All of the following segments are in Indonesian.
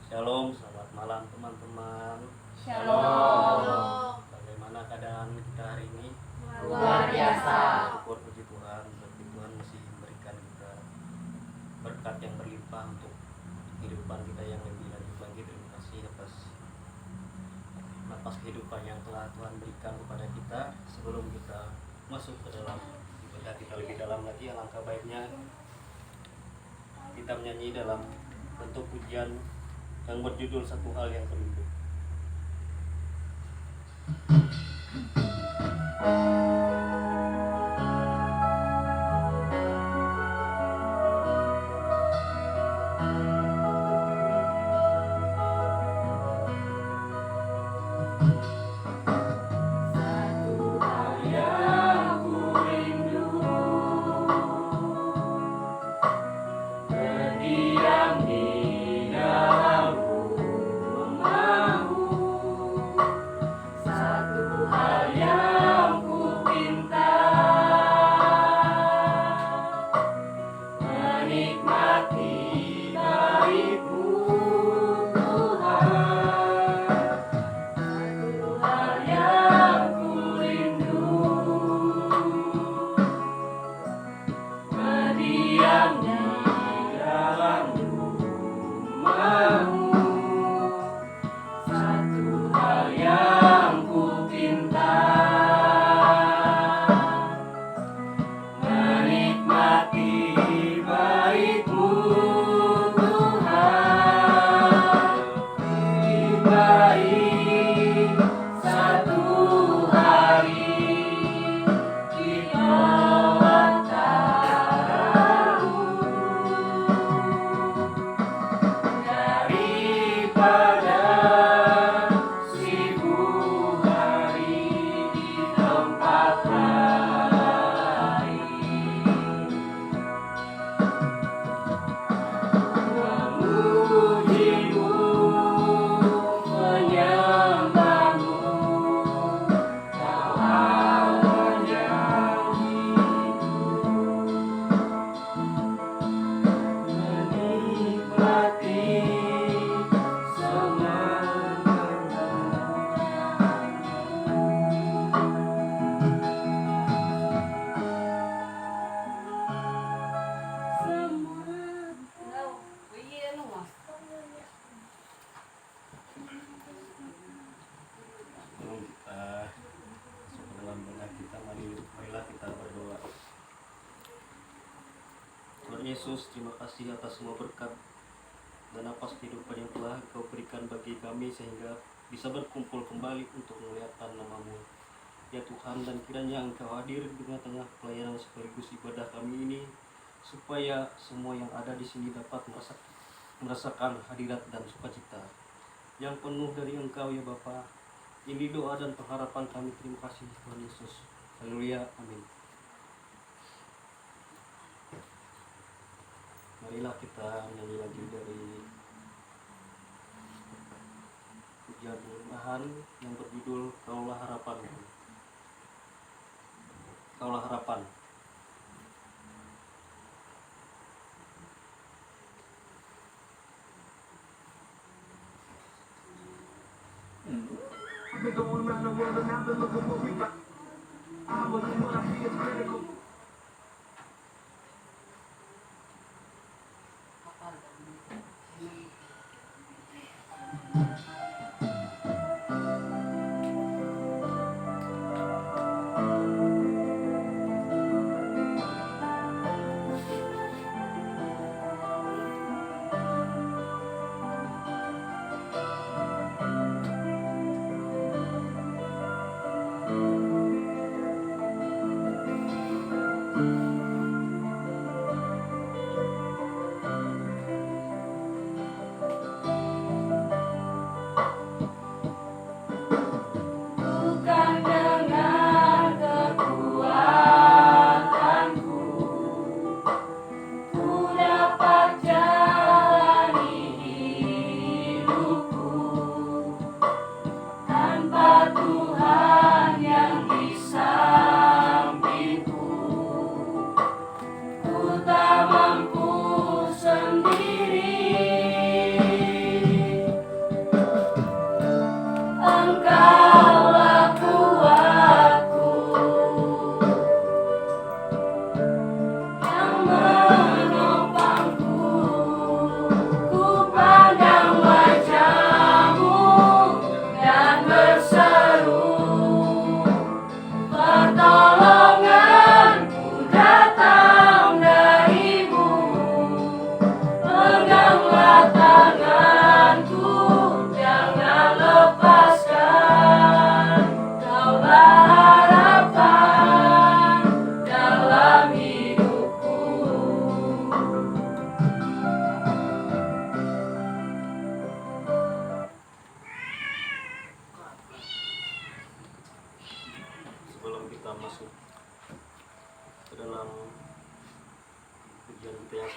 Shalom, selamat malam teman-teman. Shalom. Bagaimana keadaan kita hari ini? Luar biasa. Syukur puji Tuhan, berarti Tuhan masih memberikan kita berkat yang berlimpah untuk kehidupan kita yang lebih lanjut lagi. Terima kasih atas napas kehidupan yang telah Tuhan berikan kepada kita. Sebelum kita masuk ke dalam ibadah kita lebih dalam lagi, alangkah baiknya kita menyanyi dalam bentuk pujian yang berjudul Satu Hal Yang Perindu. Yesus, terima kasih atas semua berkat dan napas kehidupan yang telah Kau berikan bagi kami sehingga bisa berkumpul kembali untuk memuliakan nama-Mu. Ya Tuhan, dan kiranya Engkau hadir di tengah-tengah pelayanan sekaligus ibadah kami ini, supaya semua yang ada di sini dapat merasakan hadirat dan sukacita yang penuh dari Engkau ya Bapa. Ini doa dan pengharapan kami. Terima kasih Tuhan Yesus. Haleluya, amin. Marilah kita menyanyi lagi dari pujian penyembahan yang berjudul Kaulah Harapan. Kaulah Harapan. I've been going around the world and I've been looking for people. I believe what I see is critical.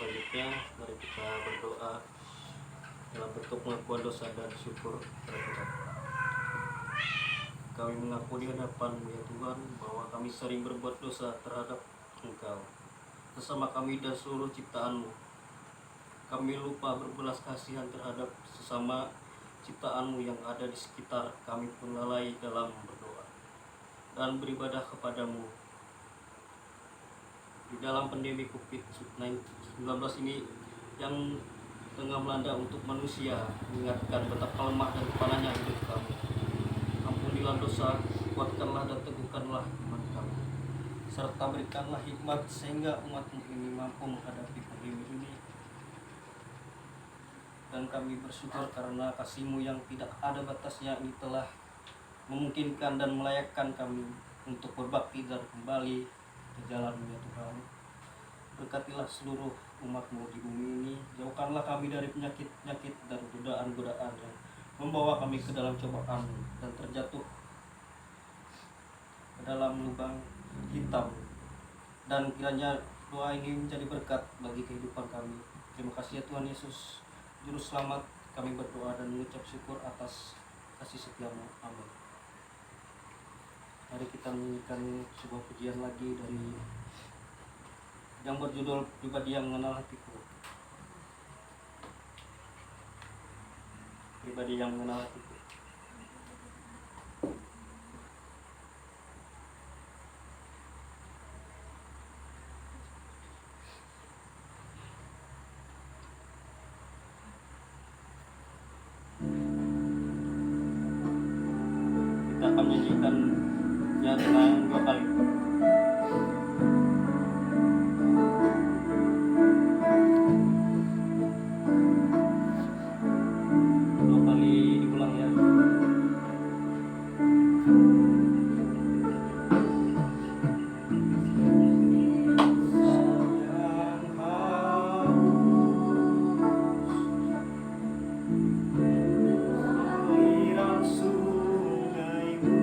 selanjutnya mari kita berdoa dalam bentuk pengakuan dosa dan syukur kepada Tuhan. Kami mengaku di hadapan-Mu ya Tuhan bahwa kami sering berbuat dosa terhadap Engkau, sesama kami dan seluruh ciptaan-Mu. Kami lupa berbelas kasihan terhadap sesama ciptaan-Mu yang ada di sekitar. Kami pun lalai dalam berdoa dan beribadah kepadamu. Di dalam pandemi COVID-19 ini yang tengah melanda untuk manusia, mengingatkan betapa lemah dan panahnya hidup kami. Ampunilah dosa, kuatkanlah dan teguhkanlah iman kami, serta berikanlah hikmat sehingga umat-Mu ini mampu menghadapi pandemi ini. Dan kami bersyukur karena kasih-Mu yang tidak ada batasnya ini telah memungkinkan dan melayakkan kami untuk berbakti dan kembali ke jalan-Mu ya Tuhan. Berkatilah seluruh umat-Mu di bumi ini. Jauhkanlah kami dari penyakit-penyakit dan godaan-godaan yang membawa kami ke dalam cobaan dan terjatuh ke dalam lubang hitam. Dan kiranya doa ini menjadi berkat bagi kehidupan kami. Terima kasih ya Tuhan Yesus, Juru Selamat. Kami berdoa dan mengucap syukur atas kasih setia-Mu. Amin. Mari kita menyanyikan sebuah pujian lagi dari yang berjudul Pribadi yang Mengenal Hatiku. Pribadi yang mengenal hatiku. Kita akan menyanyikannya dengan 2 kali. Diulang ya. Aliran sungaimu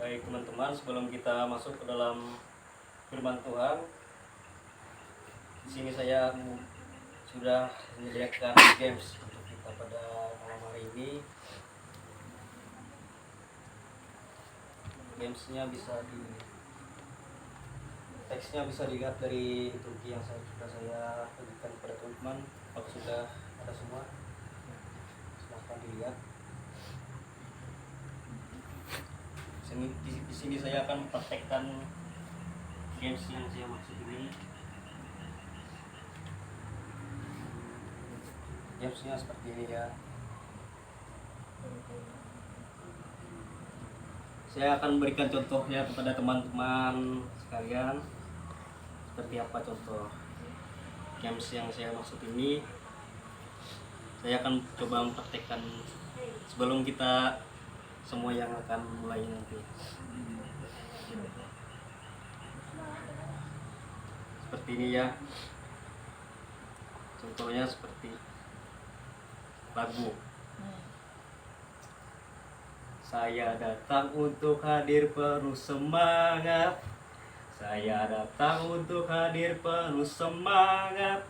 Baik teman-teman, sebelum kita masuk ke dalam firman Tuhan, di sini saya sudah menyediakan games untuk kita pada malam hari ini. Gamesnya teksnya bisa dilihat dari Turki yang sudah saya berikan kepada teman-teman. Apakah sudah ada semua? Silahkan dilihat. Di sini saya akan mempraktekkan games yang saya maksud ini. Gamesnya seperti ini ya. Saya akan memberikan contohnya kepada teman-teman sekalian. Seperti apa contoh games yang saya maksud ini. Saya akan coba mempraktekkan sebelum kita semua yang akan mulai nanti. Seperti ini ya. Contohnya seperti lagu. Saya datang untuk hadir penuh semangat. Saya datang untuk hadir penuh semangat.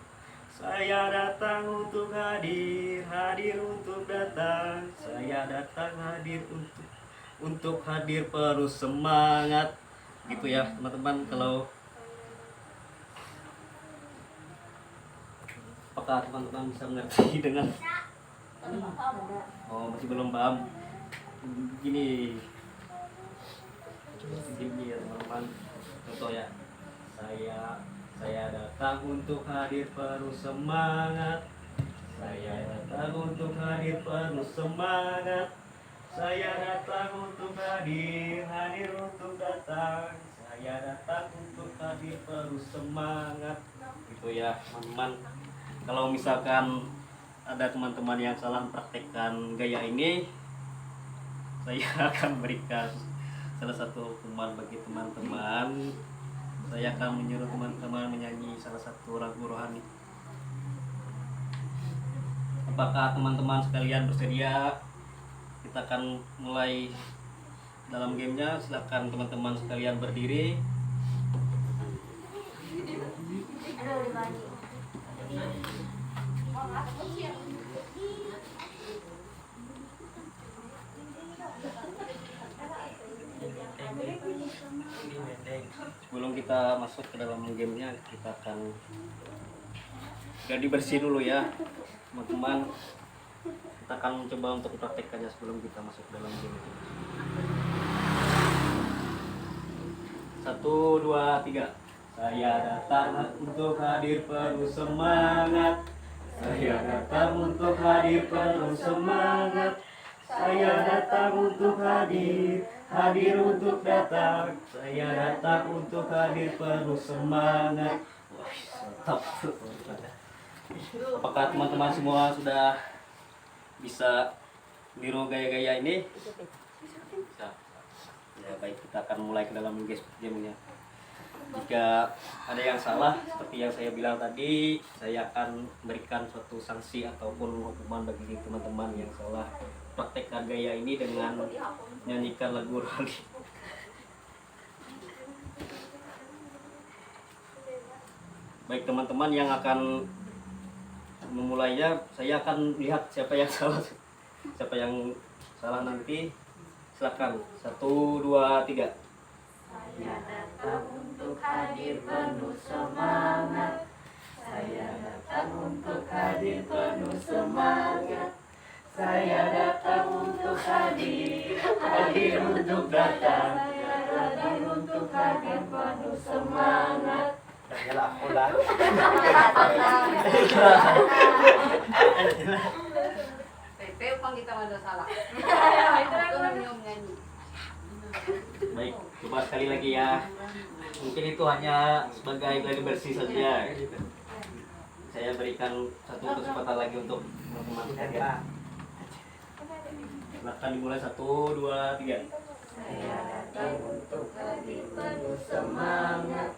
Saya datang untuk hadir untuk datang. Saya datang hadir untuk hadir penuh semangat. Gitu ya teman-teman. Kalau apakah teman-teman bisa mengerti dengan masih belum paham? Gini ya teman-teman, contoh ya, saya datang untuk hadir penuh semangat. Saya datang untuk hadir penuh semangat. Saya datang untuk hadir untuk datang. Saya datang untuk hadir penuh semangat. Gitu ya teman-teman. Kalau misalkan ada teman-teman yang salah mempraktekkan gaya ini, saya akan berikan salah satu hukuman bagi teman-teman. Saya akan menyuruh teman-teman menyanyi salah satu lagu rohani. Apakah teman-teman sekalian bersedia? Kita akan mulai dalam gamenya. Silakan teman-teman sekalian berdiri. Sebelum kita masuk ke dalam gamenya, kita akan ganti bersih dulu ya teman-teman. Kita akan mencoba untuk mempraktekkannya sebelum kita masuk ke dalam game. 1, 2, 3. Saya datang untuk hadir penuh semangat. Saya datang untuk hadir penuh semangat. Saya datang untuk hadir untuk datang. Saya datang untuk hadir penuh semangat. Wah, mantap. Apakah teman-teman semua sudah bisa niru gaya-gaya ini? Bisa. Ya baik, kita akan mulai ke dalam gamenya. Jika ada yang salah seperti yang saya bilang tadi, saya akan memberikan suatu sanksi ataupun hukuman bagi teman-teman yang salah praktekkan gaya ini dengan menyanyikan lagu rohani. Baik teman-teman yang akan memulainya, saya akan lihat siapa yang salah nanti. Silakan. 1, 2, 3. Saya datang untuk hadir penuh semangat. Saya datang untuk hadir penuh semangat. Saya datang untuk hadir untuk datang. Saya hadir untuk hadir penuh semangat. Yalah aku lah. Pepe upang kita ada salah. Itu nyanyi. Baik, coba sekali lagi ya. Mungkin itu hanya sebagai gladi bersih saja. Saya berikan satu kesempatan lagi untuk teman-teman. Silakan dimulai. 1, 2, 3. Saya datang untuk hadir penuh semangat.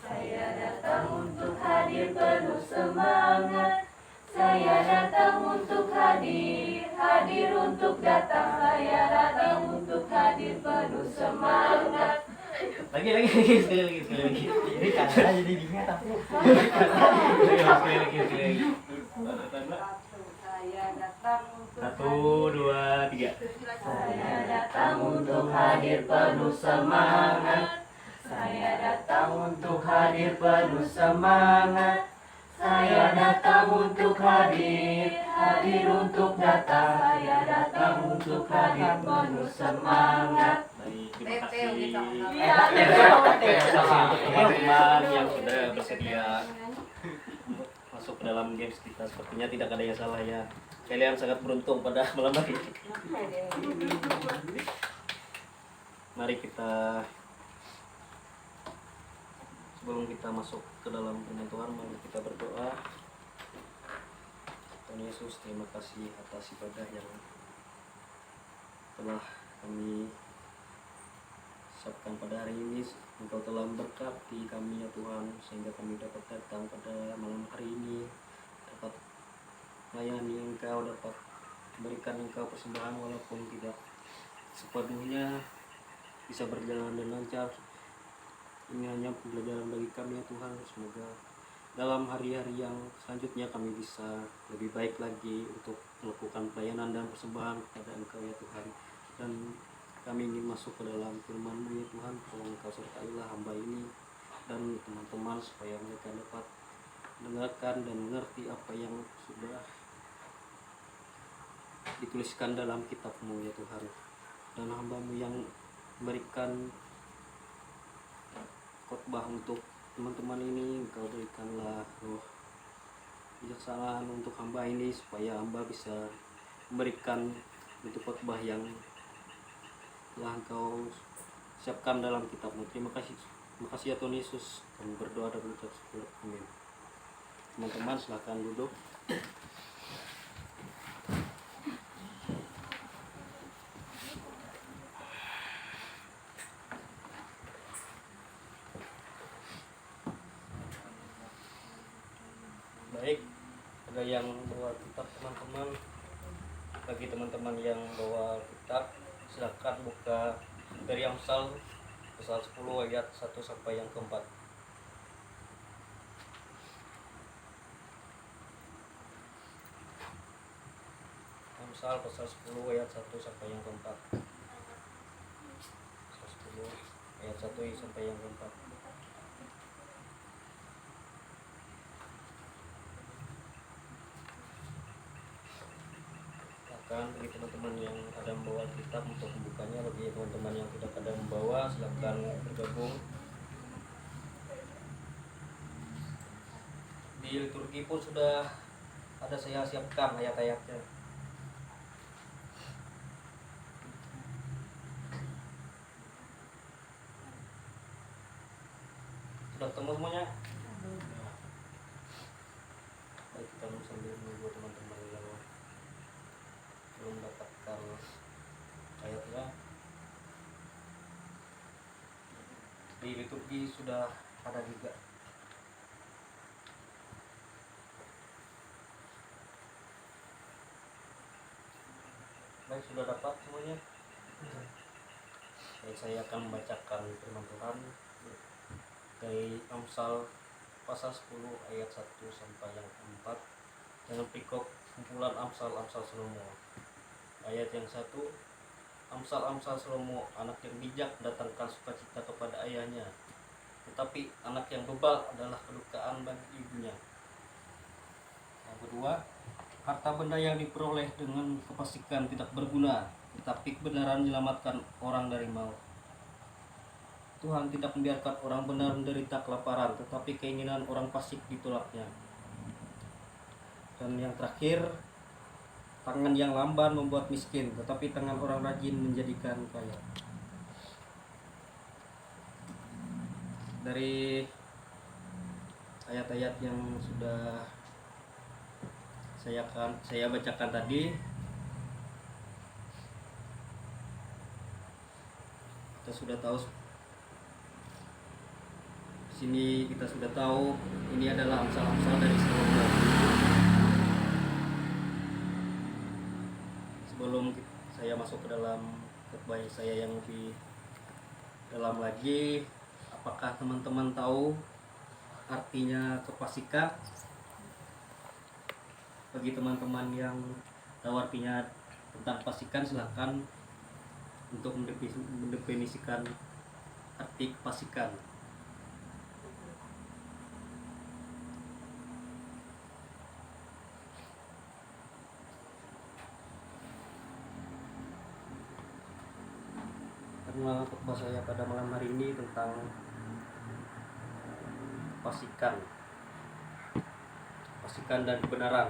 Saya datang untuk hadir penuh semangat. Saya datang untuk hadir untuk datang. Saya datang untuk hadir penuh semangat. sekali lagi. Jadi karena jadi bingung tapi Sekali lagi. Saya datang untuk Satu, dua, tiga. Saya datang untuk hadir penuh semangat. Saya datang untuk hadir penuh semangat. Saya datang untuk hadir untuk datang. Saya datang untuk hadir penuh semangat. Baik, terima Teo kasih. gitu. Iya, Terima kasih untuk teman-teman yang sudah bersedia masuk ke dalam games kita. Sepertinya tidak ada yang salah ya. Kalian sangat beruntung pada malam hari ini. Mari kita, sebelum kita masuk ke dalam firman Tuhan, mari kita berdoa. Tuhan Yesus, terima kasih atas ibadah yang telah kami siapkan pada hari ini. Engkau telah memberkati kami ya Tuhan, sehingga kami dapat datang pada malam hari ini, dapat melayani Engkau, dapat memberikan Engkau persembahan walaupun tidak sepenuhnya bisa berjalan dengan lancar. Ini hanya pembelajaran bagi kami ya Tuhan. Semoga dalam hari-hari yang selanjutnya kami bisa lebih baik lagi untuk melakukan pelayanan dan persembahan kepada Engkau ya Tuhan. Dan kami ingin masuk ke dalam firman-Mu ya Tuhan. Tolong Engkau sertailah hamba ini dan teman-teman supaya mereka dapat mendengarkan dan mengerti apa yang sudah dituliskan dalam kitab-Mu ya Tuhan. Dan hamba-Mu yang memberikan khotbah untuk teman-teman ini, Engkau berikanlah roh kebijaksanaan untuk hamba ini supaya hamba bisa memberikan bentuk khotbah yang telah Engkau siapkan dalam kitab-Mu. Terima kasih ya Tuhan Yesus. Kami berdoa dan mengucap syukur. Amin. Teman-teman silakan duduk. Baik, ada yang bawa kitab teman-teman. Bagi teman-teman yang bawa kitab, silakan buka dari Amsal pasal 10 ayat 1 sampai yang keempat. Amsal pasal 10 ayat 1 sampai yang keempat. Pasal 10 ayat 1 sampai yang keempat. Bagi teman-teman yang ada membawa kitab untuk membukanya. Bagi teman-teman yang tidak ada membawa, silakan bergabung. Di liturgi pun sudah ada saya siapkan ayat-ayatnya. Sudah ketemu semuanya? Baik, kita sambil menunggu teman-teman yang belum mendapatkan ayatnya. Di liturgi sudah ada juga. Baik, sudah dapat semuanya. Baik, saya akan membacakan firman Tuhan dari Amsal pasal 10 ayat 1 sampai yang 4 dengan perikop kumpulan Amsal-Amsal Salomo. Ayat yang 1, Amsal-Amsal Salomo, anak yang bijak mendatangkan sukacita kepada ayahnya, tetapi anak yang bebal adalah kedukaan bagi ibunya. Yang kedua, harta benda yang diperoleh dengan kefasikan tidak berguna, tetapi kebenaran menyelamatkan orang dari maut. Tuhan tidak membiarkan orang benar menderita kelaparan, tetapi keinginan orang fasik ditolaknya. Dan yang terakhir, tangan yang lamban membuat miskin, tetapi tangan orang rajin menjadikan kaya. Dari ayat-ayat yang sudah saya bacakan tadi, kita sudah tahu. Sini kita sudah tahu ini adalah amsal-amsal dari Salomo. Sebelum saya masuk ke dalam khotbah saya yang lebih dalam lagi, apakah teman-teman tahu artinya kefasikan? Bagi teman-teman yang tahu artinya tentang kefasikan, silakan untuk mendefinisikan arti kefasikan. Karena khotbah saya pada malam hari ini tentang kefasikan, kefasikan dan kebenaran.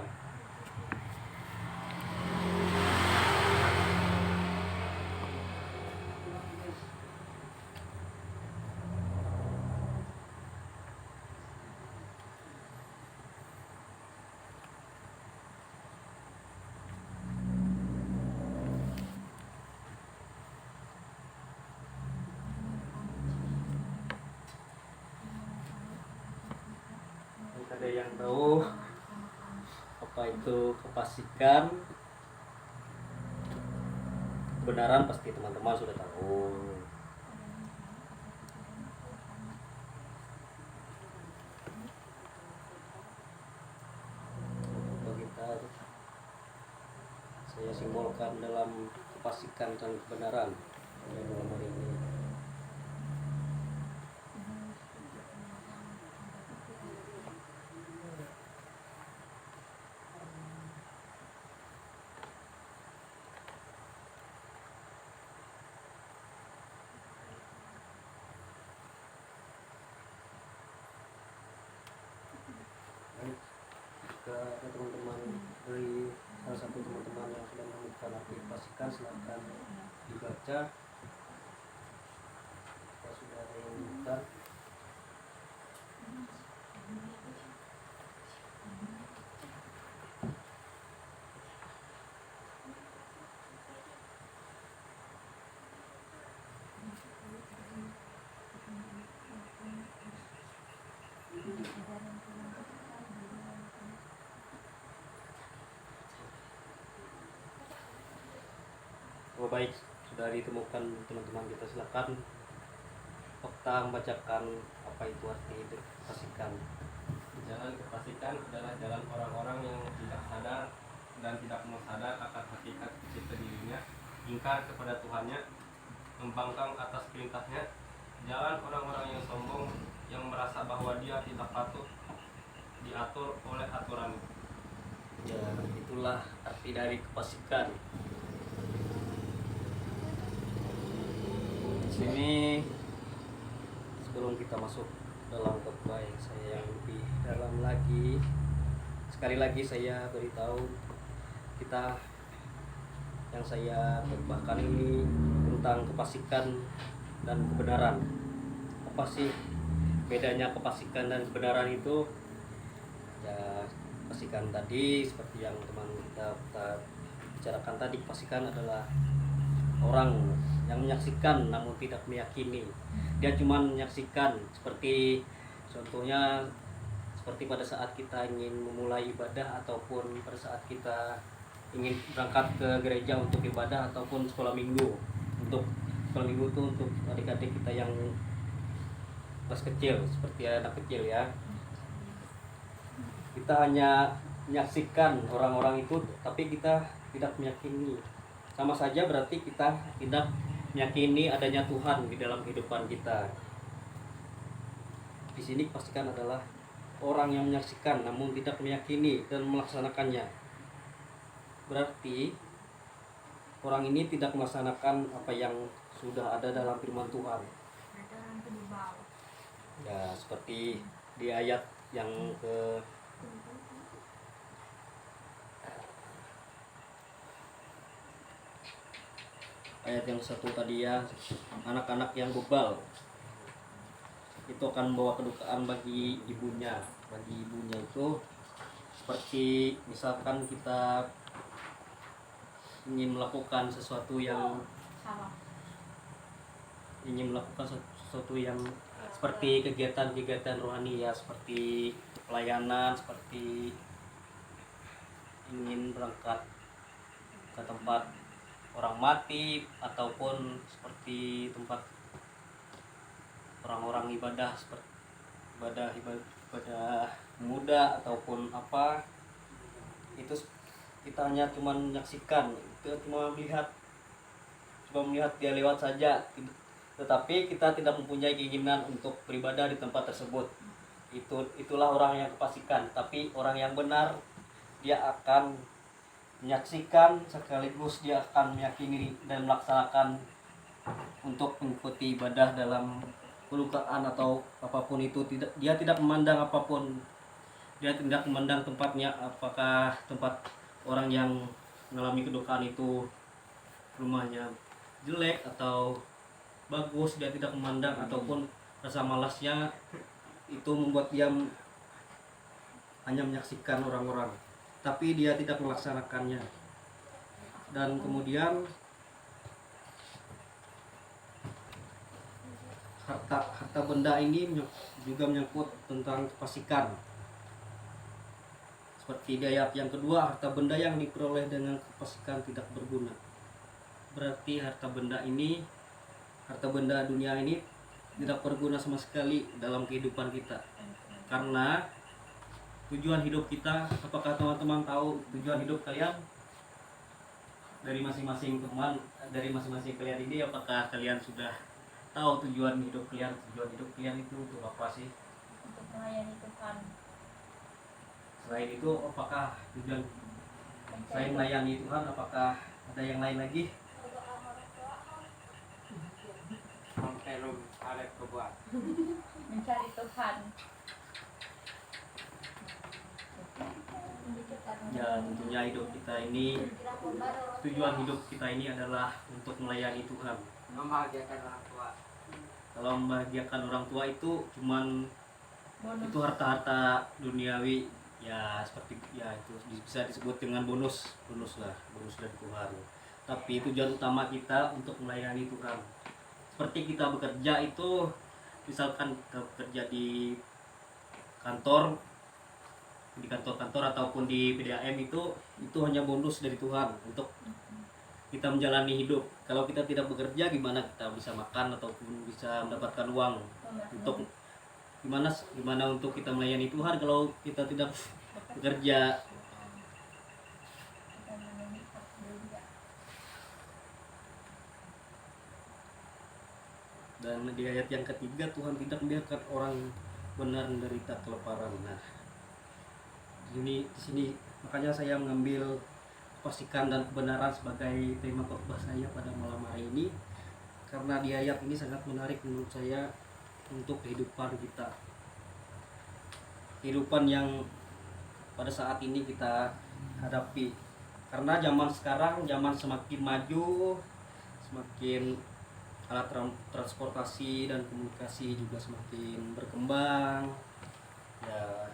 Ada yang tahu apa itu kefasikan? Kebenaran pasti teman-teman sudah tahu. Coba kita saya simbolkan dalam kefasikan dan kebenaran pada malam hari ini. Jika ada teman-teman dari salah satu teman-teman yang sudah menemukan arti kefasikan, silakan dibaca. Jika sudah ada yang menemukan, oh baik, sudah ditemukan teman-teman kita, silakan Okta membacakan apa itu arti kefasikan. Jalan kefasikan adalah jalan orang-orang yang tidak sadar dan tidak mau sadar akan hakikat pencipta dirinya, ingkar kepada Tuhannya, membangkang atas perintahnya. Jalan orang-orang yang sombong, yang merasa bahwa dia tidak patut diatur oleh aturan. Ya, itulah arti dari kefasikan. Di sini sebelum kita masuk dalam khotbah yang saya yang lebih dalam lagi, sekali lagi saya beritahu kita yang saya khotbahkan ini tentang kefasikan dan kebenaran. Apa sih bedanya kefasikan dan kebenaran itu? Ya, kefasikan tadi seperti yang teman kita bicarakan tadi, kefasikan adalah orang yang menyaksikan namun tidak meyakini. Dia cuma menyaksikan, seperti contohnya seperti pada saat kita ingin memulai ibadah ataupun pada saat kita ingin berangkat ke gereja untuk ibadah ataupun sekolah minggu. Untuk sekolah minggu itu untuk adik-adik kita yang kelas kecil, seperti anak kecil ya. Kita hanya menyaksikan orang-orang itu tapi kita tidak meyakini. Sama saja berarti kita tidak meyakini adanya Tuhan di dalam kehidupan kita. Di sini pastikan adalah orang yang menyaksikan namun tidak meyakini dan melaksanakannya. Berarti orang ini tidak melaksanakan apa yang sudah ada dalam firman Tuhan. Ya, seperti di ayat yang ke ayat yang satu tadi ya, anak-anak yang bebal itu akan membawa kedukaan bagi ibunya. Bagi ibunya itu seperti misalkan kita ingin melakukan sesuatu yang seperti kegiatan-kegiatan rohani ya, seperti pelayanan, seperti ingin berangkat ke tempat orang mati ataupun seperti tempat orang-orang ibadah seperti ibadah muda ataupun apa, itu kita hanya cuma menyaksikan, kita cuma melihat dia lewat saja, tetapi kita tidak mempunyai keinginan untuk beribadah di tempat tersebut. Itulah orang yang kefasikan. Tapi orang yang benar, dia akan menyaksikan sekaligus dia akan meyakini dan melaksanakan untuk mengikuti ibadah dalam kedukaan atau apapun itu. Dia tidak memandang apapun, dia tidak memandang tempatnya, apakah tempat orang yang mengalami kedukaan itu rumahnya jelek atau bagus, dia tidak memandang, ataupun rasa malasnya itu membuat dia hanya menyaksikan orang-orang, tapi dia tidak melaksanakannya. Dan kemudian harta benda ini juga menyangkut tentang kefasikan. Seperti di ayat yang kedua, harta benda yang diperoleh dengan kefasikan tidak berguna. Berarti harta benda dunia ini tidak berguna sama sekali dalam kehidupan kita. Karena tujuan hidup kita, apakah teman-teman tahu tujuan hidup kalian? Dari masing-masing teman, dari masing-masing kalian ini, apakah kalian sudah tahu tujuan hidup kalian? Tujuan hidup kalian itu untuk apa sih? Untuk melayani Tuhan. Selain itu, apakah tujuan selain melayani Tuhan, apakah ada yang lain lagi? Mencari Tuhan. Ya, tentunya hidup kita ini, tujuan hidup kita ini adalah untuk melayani Tuhan. Membahagiakan orang tua. Kalau membahagiakan orang tua itu cuman Bonus. itu harta-harta duniawi, ya seperti ya itu bisa disebut dengan bonus dari Tuhan. Tapi tujuan utama kita untuk melayani Tuhan. Seperti kita bekerja itu, misalkan kita bekerja di kantor ataupun di PDAM, itu hanya bonus dari Tuhan untuk kita menjalani hidup. Kalau kita tidak bekerja, gimana kita bisa makan ataupun bisa mendapatkan uang untuk gimana untuk kita melayani Tuhan kalau kita tidak bekerja. Dan di ayat yang ketiga, Tuhan tidak membiarkan orang benar menderita kelaparan. Nah, di sini makanya saya mengambil kefasikan dan kebenaran sebagai tema khotbah saya pada malam hari ini, karena di ayat ini sangat menarik menurut saya untuk kehidupan kita, kehidupan yang pada saat ini kita hadapi. Karena zaman sekarang, zaman semakin maju, semakin alat transportasi dan komunikasi juga semakin berkembang. Ya,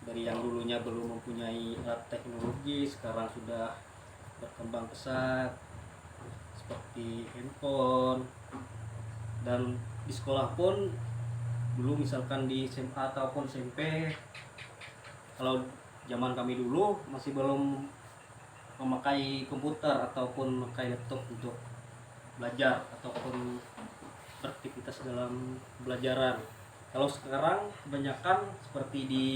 dari yang dulunya belum mempunyai alat teknologi, sekarang sudah berkembang pesat seperti handphone. Dan di sekolah pun dulu, misalkan di SMA ataupun SMP, kalau zaman kami dulu masih belum memakai komputer ataupun memakai laptop untuk belajar ataupun beraktivitas dalam pembelajaran. Kalau sekarang kebanyakan seperti di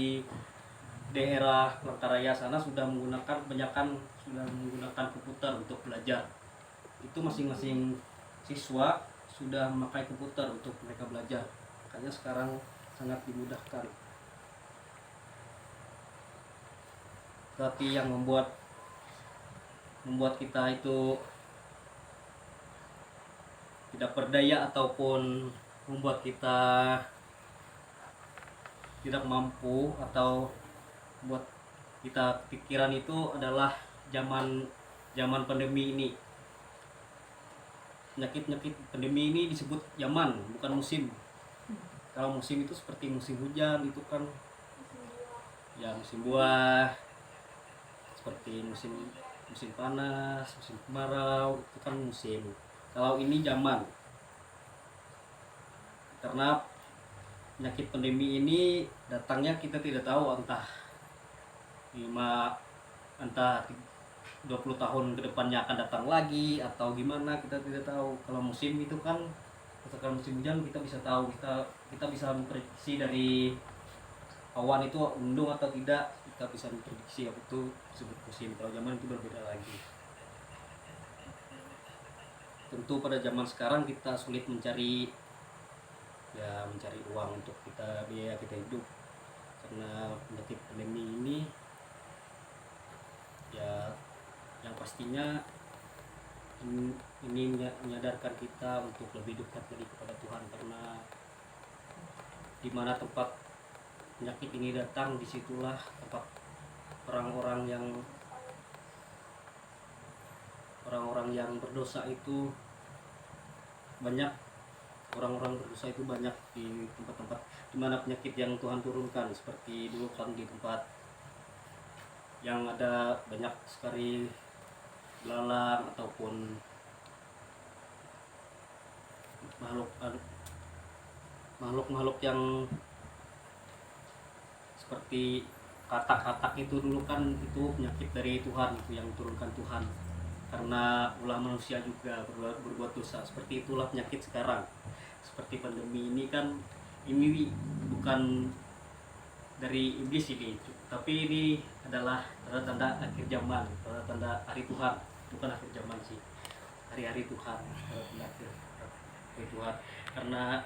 daerah Pelangkaraya sana sudah menggunakan komputer untuk belajar. Itu masing-masing siswa sudah memakai komputer untuk mereka belajar. Makanya sekarang sangat dimudahkan. Tapi yang membuat kita itu tidak berdaya ataupun membuat kita tidak mampu atau buat kita pikiran itu adalah zaman pandemi ini. Penyakit pandemi ini disebut zaman, bukan musim. Kalau musim itu seperti musim hujan, itu kan ya musim buah, seperti musim panas, musim kemarau, itu kan musim. Kalau ini zaman, karena penyakit pandemi ini datangnya kita tidak tahu, entah 20 tahun ke depannya akan datang lagi atau gimana, kita tidak tahu. Kalau musim itu kan sekarang musim hujan kita bisa tahu, kita bisa memprediksi dari awan itu mendung atau tidak, kita bisa memprediksi apa itu disebut musim. Kalau zaman itu berbeda lagi. Tentu pada zaman sekarang kita sulit mencari uang untuk biaya kita hidup karena penyakit pandemi ini. Ya yang pastinya ini menyadarkan kita untuk lebih dekat lagi kepada Tuhan, karena di mana tempat penyakit ini datang, disitulah tempat orang-orang yang berdosa itu banyak. Orang-orang berdosa itu banyak di tempat-tempat di mana penyakit yang Tuhan turunkan, seperti dulu kan di tempat yang ada banyak sekali belalang ataupun makhluk yang seperti katak-katak itu dulu kan, itu penyakit dari Tuhan, itu yang turunkan Tuhan karena ulah manusia juga berbuat dosa. Seperti itulah penyakit sekarang, seperti pandemi ini kan, ini bukan dari iblis ini, tapi ini adalah tanda-tanda akhir zaman, tanda-tanda hari Tuhan. Bukan akhir zaman sih, hari-hari Tuhan, tanda hari Tuhan, karena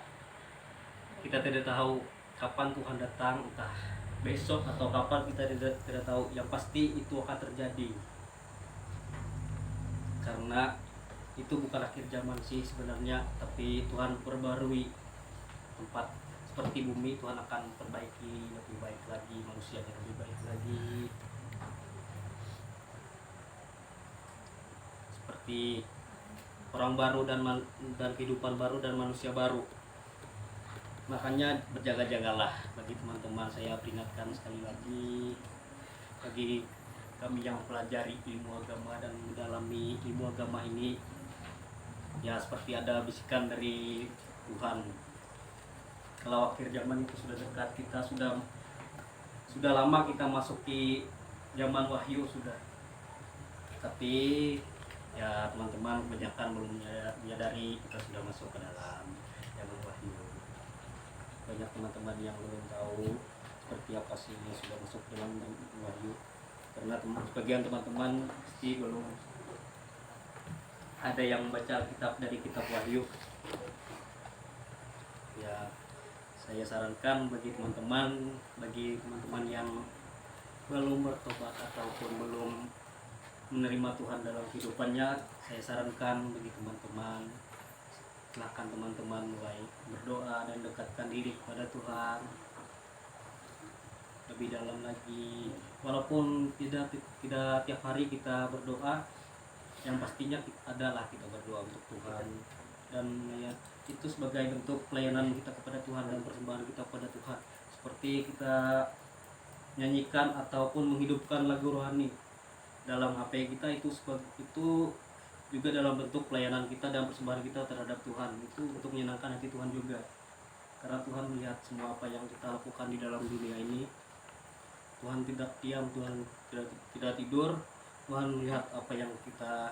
kita tidak tahu kapan Tuhan datang, entah besok atau kapan, kita tidak tahu. Yang pasti itu akan terjadi, karena itu bukan akhir zaman sih sebenarnya, tapi Tuhan perbarui tempat seperti bumi. Tuhan akan perbaiki lebih baik lagi, manusianya lebih baik lagi, seperti orang baru dan kehidupan baru dan manusia baru. Makanya berjaga-jagalah bagi teman-teman. Saya peringatkan sekali lagi bagi kami yang mempelajari ilmu agama dan mendalami ilmu agama ini, ya seperti ada bisikan dari Tuhan kalau akhir zaman itu sudah dekat. Kita sudah lama kita masuki zaman wahyu sudah, tapi ya teman-teman kebanyakan belum menyadari kita sudah masuk ke dalam zaman wahyu. Banyak teman-teman yang belum tahu seperti apa sih yang sudah masuk dalam wahyu, karena sebagian teman-teman pasti belum ada yang baca kitab dari kitab wahyu. Ya saya sarankan bagi teman-teman yang belum bertobat ataupun belum menerima Tuhan dalam kehidupannya, saya sarankan bagi teman-teman, silakan teman-teman mulai berdoa dan dekatkan diri kepada Tuhan lebih dalam lagi. Walaupun tidak tiap hari kita berdoa, yang pastinya adalah kita berdoa untuk Tuhan, dan ya, itu sebagai bentuk pelayanan kita kepada Tuhan dan persembahan kita kepada Tuhan. Seperti kita nyanyikan ataupun menghidupkan lagu rohani dalam HP kita, itu juga dalam bentuk pelayanan kita dan persembahan kita terhadap Tuhan. Itu untuk menyenangkan hati Tuhan juga, karena Tuhan melihat semua apa yang kita lakukan di dalam dunia ini. Tuhan tidak diam, Tuhan tidak tidur. Tuhan melihat apa yang kita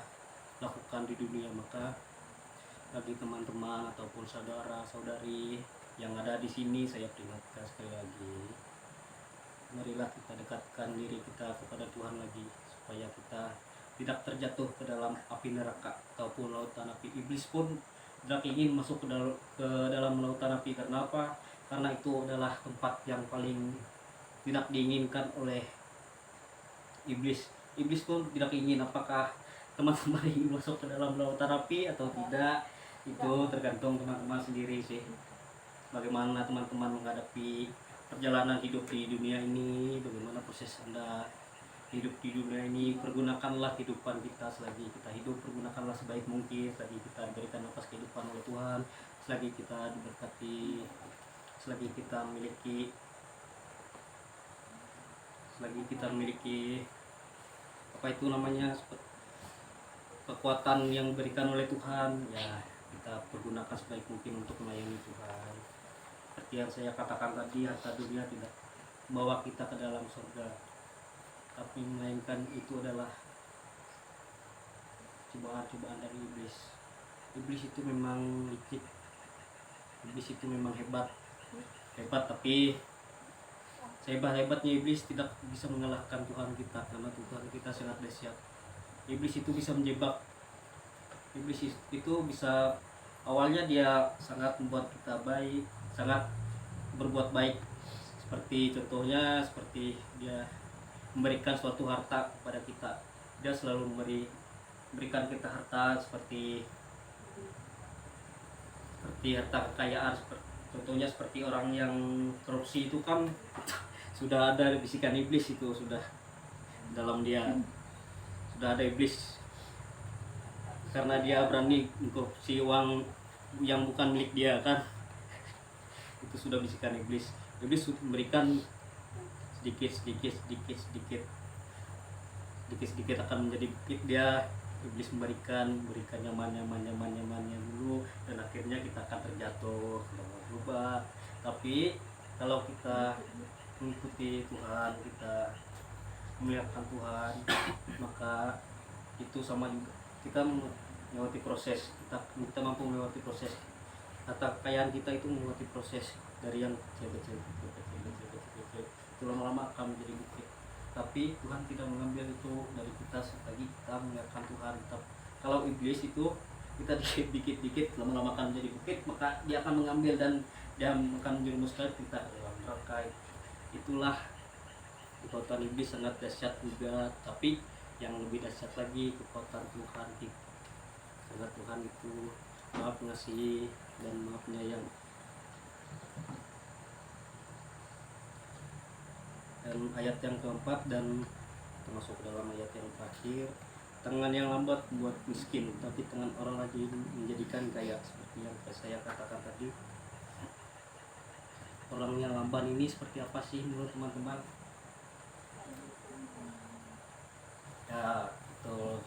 lakukan di dunia. Maka bagi teman-teman ataupun saudara-saudari yang ada di sini, saya peringatkan sekali lagi, marilah kita dekatkan diri kita kepada Tuhan lagi, supaya kita tidak terjatuh ke dalam api neraka ataupun lautan api. Iblis pun tidak ingin masuk ke dalam lautan api. Karena apa? Karena itu adalah tempat yang paling tidak diinginkan oleh iblis. Iblis pun tidak ingin. Apakah teman-teman ingin masuk ke dalam lautan api atau tidak? Itu tergantung teman-teman sendiri sih, bagaimana teman-teman menghadapi perjalanan hidup di dunia ini, bagaimana proses Anda hidup di dunia ini. Pergunakanlah kehidupan kita selagi kita hidup, pergunakanlah sebaik mungkin selagi kita diberikan nafas kehidupan oleh Tuhan, selagi kita diberkati, selagi kita memiliki apa itu namanya, kekuatan yang diberikan oleh Tuhan. Ya kita pergunakan sebaik mungkin untuk melayani Tuhan. Seperti yang saya katakan tadi, harta dunia tidak membawa kita ke dalam surga, tapi melainkan itu adalah cobaan-cobaan dari iblis. Iblis itu memang licik, Iblis itu memang hebat, tapi sehebat-hebatnya iblis tidak bisa mengalahkan Tuhan kita, karena Tuhan kita sangat dahsyat. Iblis itu bisa menjebak. Iblis itu bisa, awalnya dia sangat membuat kita baik, sangat berbuat baik. Seperti contohnya, seperti dia memberikan suatu harta kepada kita. Dia selalu memberikan kita harta seperti harta kekayaan. Contohnya seperti orang yang korupsi itu kan sudah ada bisikan iblis, itu sudah dalam dia, sudah ada iblis, karena dia berani mengkorupsi uang yang bukan milik dia kan. Itu sudah bisikan iblis. Iblis memberikan sedikit akan menjadi bukit. Dia iblis memberikan nyaman dulu, dan akhirnya kita akan terjatuh, berubah. Tapi kalau kita mengikuti Tuhan, kita memuliakan Tuhan, maka itu sama juga kita melewati proses. Kita mampu melewati proses. Harta kekayaan kita itu melewati proses dari yang kecil, itu lama-lama akan menjadi bukit. Tapi Tuhan tidak mengambil itu dari kita selagi kita memuliakan Tuhan. Kalau iblis itu kita dikit lama-lama akan menjadi bukit, maka dia akan mengambil dan dia akan menjerumuskan kita ke dalam neraka. Itulah kekuatan iblis, sangat dahsyat juga. Tapi yang lebih dahsyat lagi kekuatan Tuhan kita. Karena Tuhan itu maha pengasih dan maha penyayang. Dan ayat yang keempat dan termasuk dalam ayat yang terakhir, tangan yang lambat membuat miskin, tapi tangan orang rajin menjadikan kaya. Seperti yang saya katakan tadi, orang yang lamban ini seperti apa sih menurut teman-teman? Ya, betul.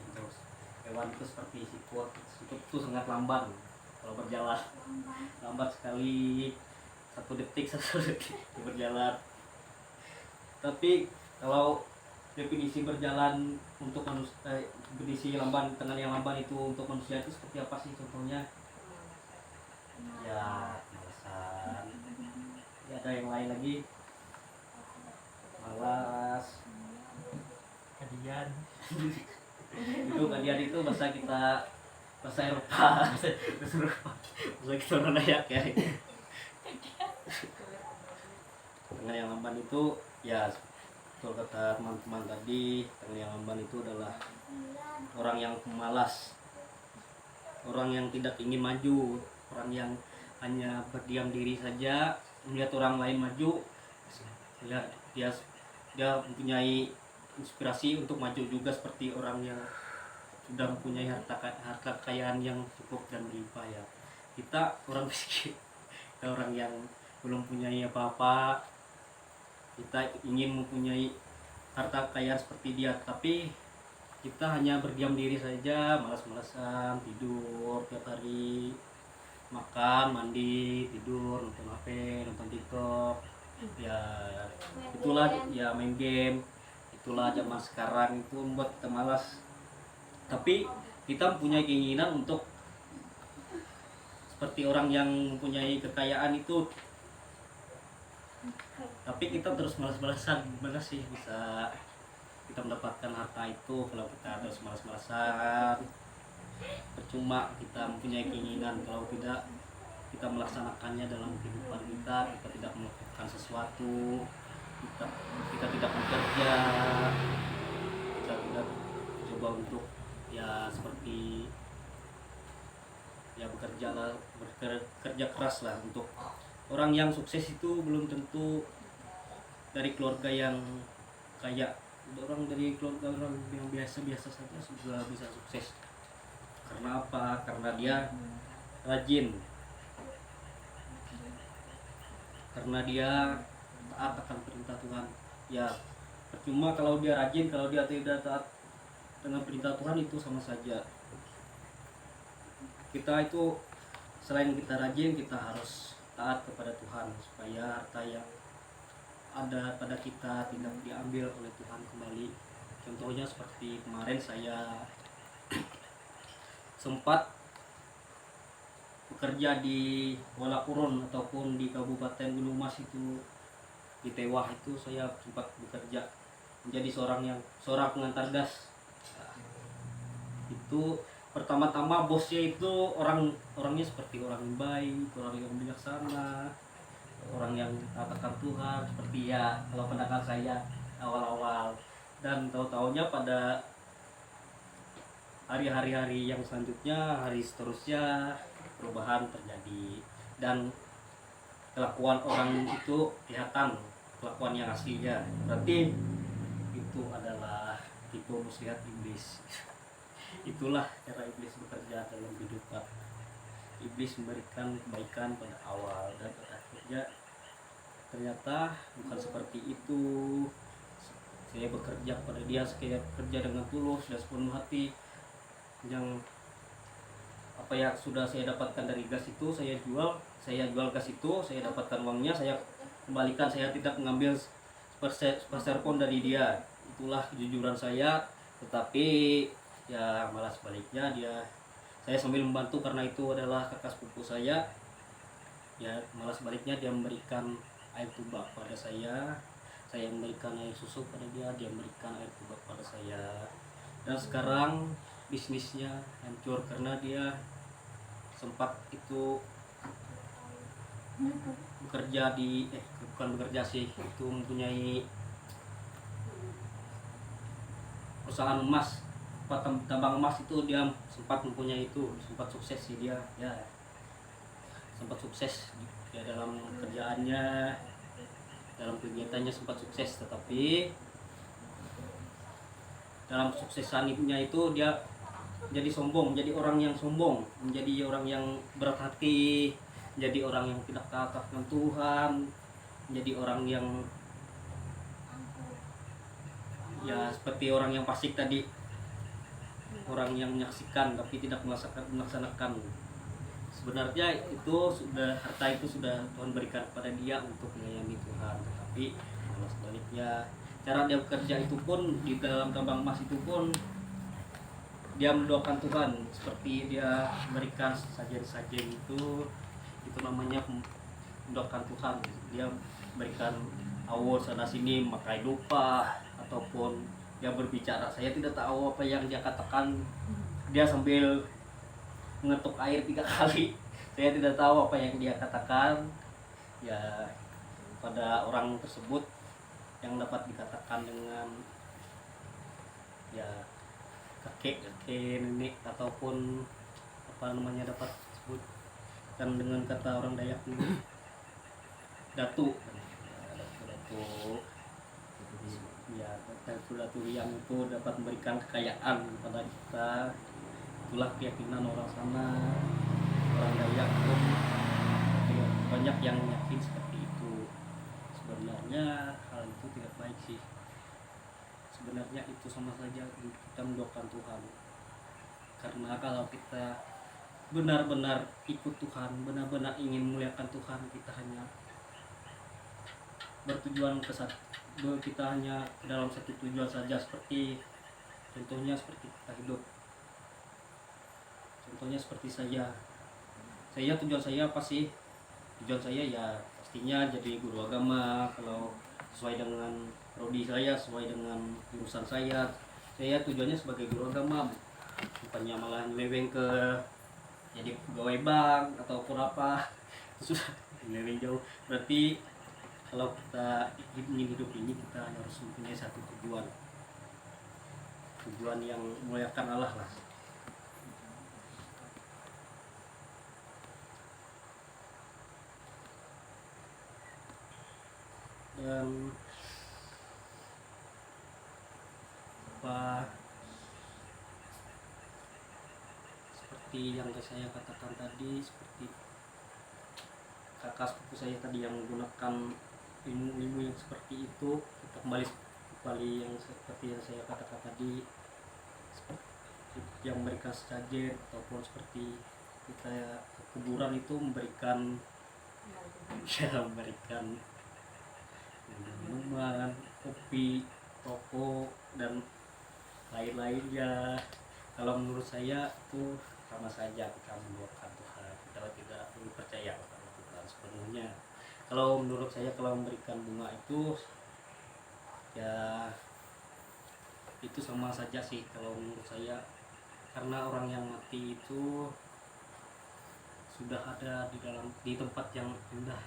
Hewan itu seperti sikut itu sangat lamban kalau berjalan, lambat sekali, 1 detik berjalan. Tapi kalau definisi berjalan untuk manusia, definisi lamban, tangan yang lamban itu untuk manusia itu seperti apa sih contohnya? Ya, malasan. Ya, ada yang lain lagi, malas, kadian. Itu kadian itu bahasa kita, bahasa Eropa, bahasa kita orang Dayak ya. Tangan yang lamban itu, ya betul kata teman-teman tadi, tangan yang lamban itu adalah orang yang pemalas, orang yang tidak ingin maju, orang yang hanya berdiam diri saja melihat orang lain maju. Dia mempunyai inspirasi untuk maju juga seperti orang yang sudah mempunyai harta kekayaan yang cukup dan berlimpah ya. Kita orang miskin, kita orang yang belum punya apa-apa, kita ingin mempunyai harta kekayaan seperti dia, tapi kita hanya berdiam diri saja, malas-malasan, tidur tiap hari, makan, mandi, tidur, nonton HP, nonton TikTok, ya itulah, ya main game. Itulah zaman sekarang itu membuat kita malas. Tapi kita mempunyai keinginan untuk seperti orang yang mempunyai kekayaan itu. Tapi kita terus malas-malasan. Gimana sih bisa kita mendapatkan harta itu kalau kita terus malas-malasan? Percuma kita mempunyai keinginan kalau tidak kita melaksanakannya dalam kehidupan kita tidak melakukan sesuatu, kita tidak bekerja, kita tidak coba untuk ya seperti ya bekerja keras lah. Untuk orang yang sukses itu belum tentu dari keluarga yang kaya. Orang dari keluarga orang yang biasa-biasa saja juga bisa sukses. Karena apa? Karena dia rajin, karena dia taat akan perintah Tuhan. Ya percuma kalau dia rajin, kalau dia tidak taat dengan perintah Tuhan, itu sama saja. Kita itu selain kita rajin, kita harus taat kepada Tuhan supaya harta yang ada pada kita tidak diambil oleh Tuhan kembali. Contohnya seperti kemarin saya sempat bekerja di Walakurun ataupun di Kabupaten Gunung Mas itu, di Tewah itu saya sempat bekerja menjadi seorang pengantar gas. Nah, itu pertama-tama bosnya itu orangnya seperti orang yang baik, orang yang bijaksana, orang yang katakan Tuhan, seperti ya kalau pendapat saya awal-awal. Dan tahu-taunya pada hari-hari yang selanjutnya, hari seterusnya, perubahan terjadi dan kelakuan orang itu kelihatan kelakuan yang aslinya. Berarti itu adalah tipu muslihat iblis. Itulah cara iblis bekerja dalam kehidupan. Iblis memberikan kebaikan pada awal dan pada akhirnya ternyata bukan seperti itu. Saya bekerja pada dia, saya bekerja dengan tulus dan sepenuh hati. Yang apa yang sudah saya dapatkan dari gas itu saya jual gas itu, saya dapatkan uangnya, saya kembalikan, saya tidak mengambil sepeser pun dari dia. Itulah kejujuran saya. Tetapi ya malah sebaliknya, saya sambil membantu karena itu adalah kakak sepupu saya, ya malah sebaliknya dia memberikan air tuba pada saya memberikan air susu pada dia memberikan air tuba pada saya. Dan sekarang bisnisnya hancur karena dia sempat itu bekerja bukan bekerja sih, itu mempunyai perusahaan emas, tambang emas itu. Dia sempat mempunyai itu, sempat sukses sih dia, ya sempat sukses ya dalam kerjaannya, dalam kegiatannya sempat sukses. Tetapi dalam suksesannya itu dia jadi sombong, menjadi orang yang sombong, menjadi orang yang berat hati, menjadi orang yang tidak taat dengan Tuhan, menjadi orang yang ya seperti orang yang fasik tadi, orang yang menyaksikan tapi tidak melaksanakan. Sebenarnya itu sudah, harta itu sudah Tuhan berikan kepada dia untuk menyayangi Tuhan, tetapi malah sebaliknya. Cara dia bekerja itu pun di dalam tambang emas itu pun dia mendoakan Tuhan, seperti dia memberikan sajen-sajen itu namanya mendoakan Tuhan. Dia berikan awal sana sini makai lupa, ataupun dia berbicara, saya tidak tahu apa yang dia katakan, dia sambil mengetuk air 3 kali, saya tidak tahu apa yang dia katakan. Ya pada orang tersebut yang dapat dikatakan dengan ya kakek nenek ataupun apa namanya dapat disebut kan dengan kata orang Dayak ini datu ya, datu yang itu dapat memberikan kekayaan kepada kita. Itulah keyakinan orang sana, orang Dayak pun banyak yang yakin seperti itu. Sebenarnya hal itu tidak baik sih. Sebenarnya itu sama saja kita mendoakan Tuhan. Karena kalau kita benar-benar ikut Tuhan, benar-benar ingin memuliakan Tuhan, kita hanya bertujuan ke satu, kita hanya dalam satu tujuan saja. Seperti contohnya seperti kita hidup, contohnya seperti saya tujuan saya apa sih? Tujuan saya ya pastinya jadi guru agama. Kalau sesuai dengan prodi saya, sesuai dengan jurusan saya tujuannya sebagai guru agama, bukannya malah nyeleweng ke jadi pegawai bank ataupun apa. Sudah nyeleweng jauh. Berarti kalau kita ingin hidup ini, kita harus mempunyai satu tujuan yang memuliakan Allah lah. Dan apa seperti yang saya katakan tadi, seperti kakak sepupu saya tadi yang menggunakan ilmu-ilmu yang seperti itu, kita kembali yang seperti yang saya katakan tadi, seperti yang memberikan sajen ataupun seperti kita ke kuburan itu memberikan minuman, kopi, rokok dan lain-lainnya. Kalau menurut saya itu sama saja kita mendoakan Tuhan, kita tidak lebih percaya kepada Tuhan sepenuhnya. Kalau menurut saya kalau memberikan bunga itu ya itu sama saja sih kalau menurut saya, karena orang yang mati itu sudah ada di tempat yang indah,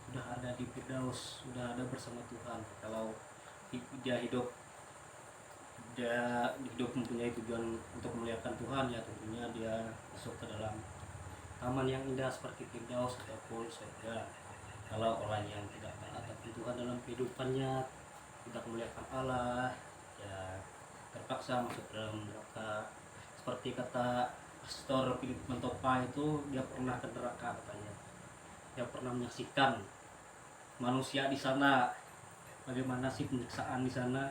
sudah ada di Firdaus, sudah ada bersama Tuhan. Kalau dia hidup mempunyai tujuan untuk memuliakan Tuhan, ya tentunya dia masuk ke dalam taman yang indah seperti Firdaus ataupun surga. Kalau orang yang tidak taat akan Tuhan dalam kehidupannya, tidak memuliakan Allah, ya terpaksa masuk ke dalam neraka. Seperti kata Pastor Philip Mentopa itu, dia pernah ke neraka katanya. Dia pernah menyaksikan manusia di sana, bagaimana sih penyiksaan di sana.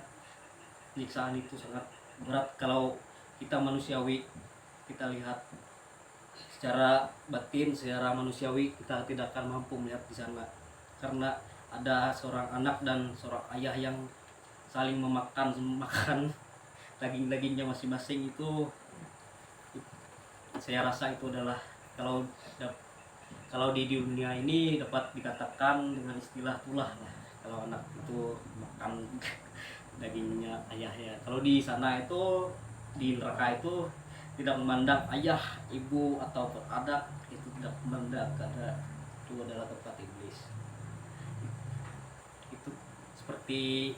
Penyiksaan itu sangat berat kalau kita manusiawi, kita lihat secara batin, secara manusiawi kita tidak akan mampu melihat di sana, karena ada seorang anak dan seorang ayah yang saling makan daging-dagingnya masing-masing. Itu saya rasa itu adalah kalau di dunia ini dapat dikatakan dengan istilah tulah lah, kalau anak itu makan dagingnya ayahnya. Kalau di sana itu, di neraka itu tidak memandang ayah, ibu ataupun anak, itu tidak memandang, karena itu adalah tempat iblis. Itu seperti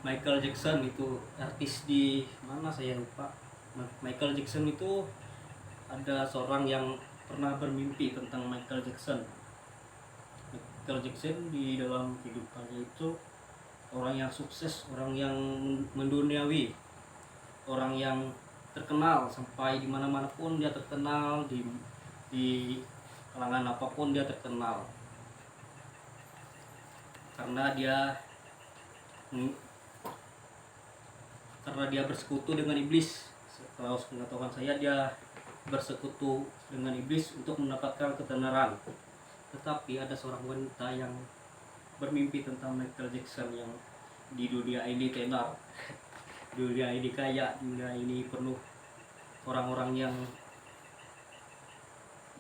Michael Jackson, itu artis di mana saya lupa. Michael Jackson itu ada seorang yang pernah bermimpi tentang Michael Jackson. Michael Jackson di dalam kehidupannya itu orang yang sukses, orang yang menduniawi, orang yang terkenal, sampai di mana-mana pun dia terkenal, di kalangan apapun dia terkenal, karena dia bersekutu dengan iblis. Kalau pengetahuan saya, dia bersekutu dengan iblis untuk mendapatkan ketenaran. Tetapi ada seorang wanita yang bermimpi tentang Michael Jackson yang di dunia ini tenar, dunia ini kaya, dunia ini penuh orang-orang yang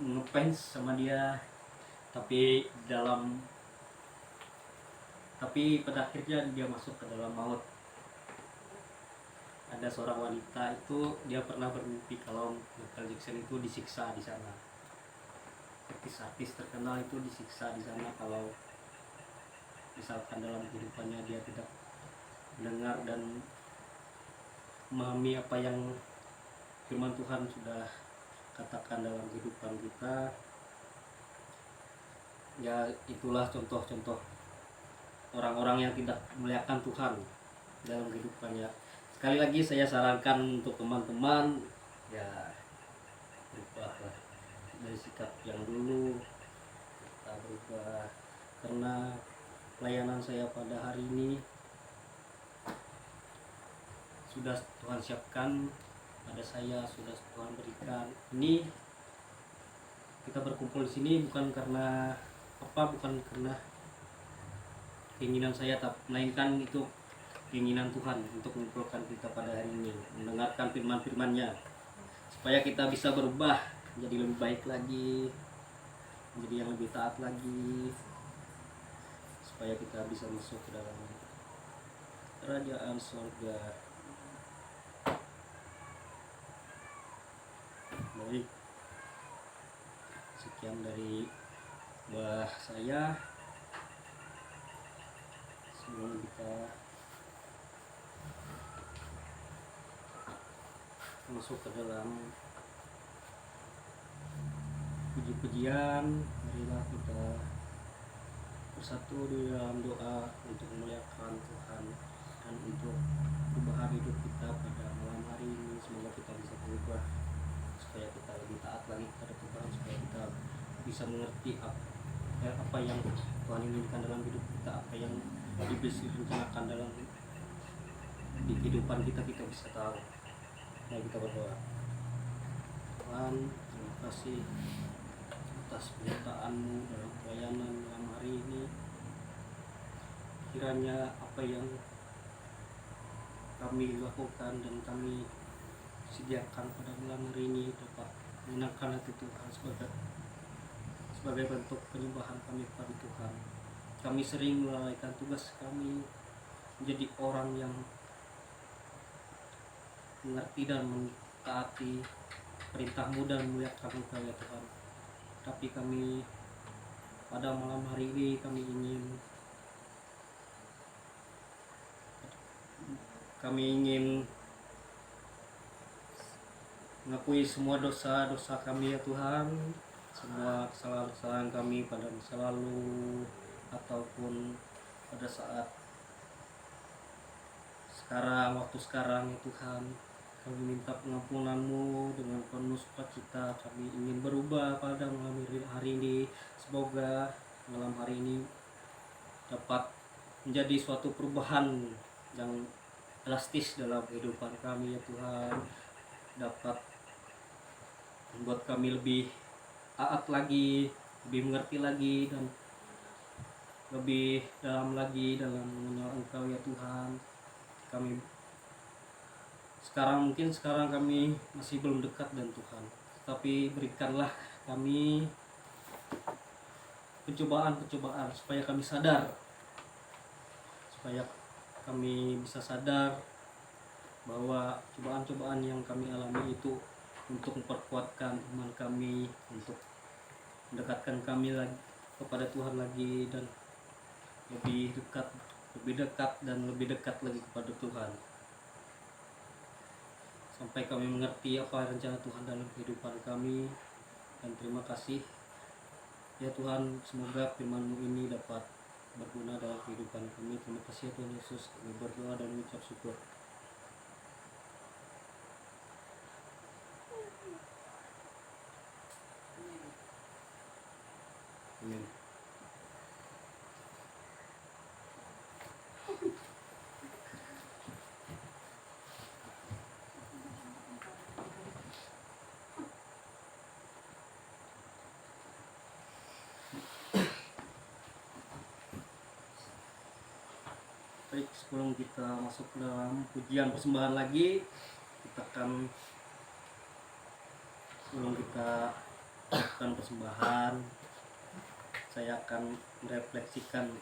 ngefans sama dia, tapi pada akhirnya dia masuk ke dalam maut. Ada seorang wanita itu, dia pernah bermimpi kalau Michael Jackson itu disiksa di sana. Artis-artis terkenal itu disiksa di sana kalau misalkan dalam kehidupannya dia tidak mendengar dan memahami apa yang firman Tuhan sudah katakan dalam kehidupan kita. Ya itulah contoh-contoh orang-orang yang tidak memuliakan Tuhan dalam kehidupannya. Sekali lagi saya sarankan untuk teman-teman, ya berubahlah dari sikap yang dulu, kita berubah, karena pelayanan saya pada hari ini sudah Tuhan siapkan pada saya, sudah Tuhan berikan. Ini kita berkumpul di sini bukan karena keinginan saya, melainkan itu keinginan Tuhan untuk mengumpulkan kita pada hari ini, mendengarkan firman-firman-Nya, supaya kita bisa berubah menjadi lebih baik lagi, menjadi yang lebih taat lagi, supaya kita bisa masuk ke dalam kerajaan surga. Baik, sekian dari saya. Sebelum kita masuk ke dalam puji-pujian, marilah kita bersatu di dalam doa untuk memuliakan Tuhan dan untuk perubahan hidup kita pada malam hari ini. Semoga kita bisa berubah, supaya kita lebih taat lagi kepada Tuhan, supaya kita bisa mengerti apa yang Tuhan inginkan dalam hidup kita, apa yang iblis rencanakan dalam di kehidupan kita bisa tahu. Mari kita berdoa. Tuhan, terima kasih atas penyertaan-Mu dalam pelayanan malam hari ini. Kiranya apa yang kami lakukan dan kami sediakan pada malam hari ini dapat menyenangkan hati Tuhan sebagai bentuk penyembahan kami kepada Tuhan. Kami sering melalaikan tugas kami menjadi orang yang mengerti dan mentaati perintah-Mu dan memuliakan Engkau ya Tuhan. Tapi kami pada malam hari ini kami ingin mengakui semua dosa-dosa kami ya Tuhan, semua kesalahan-kesalahan kami pada masa lalu ataupun pada saat waktu sekarang ya Tuhan. Kami minta pengampunan-Mu dengan penuh sukacita. Kami ingin berubah pada malam hari ini. Semoga malam hari ini dapat menjadi suatu perubahan yang drastis dalam kehidupan kami ya Tuhan, dapat membuat kami lebih taat lagi, lebih mengerti lagi, dan lebih dalam lagi dalam mengenal Engkau ya Tuhan. Kami sekarang kami masih belum dekat dengan Tuhan, tapi berikanlah kami pencobaan supaya kami sadar, supaya kami bisa sadar bahwa cobaan-cobaan yang kami alami itu untuk memperkuatkan iman kami, untuk mendekatkan kami lagi kepada Tuhan lagi, dan lebih dekat lagi kepada Tuhan, sampai kami mengerti apa rencana Tuhan dalam kehidupan kami. Dan terima kasih ya Tuhan, semoga firman-Mu ini dapat berguna dalam kehidupan kami. Terima kasih ya Tuhan Yesus, kami berdoa dan mengucap syukur. Amin. Baik, sebelum kita masuk ke dalam pujian persembahan lagi, sebelum kita lakukan persembahan, saya akan merefleksikan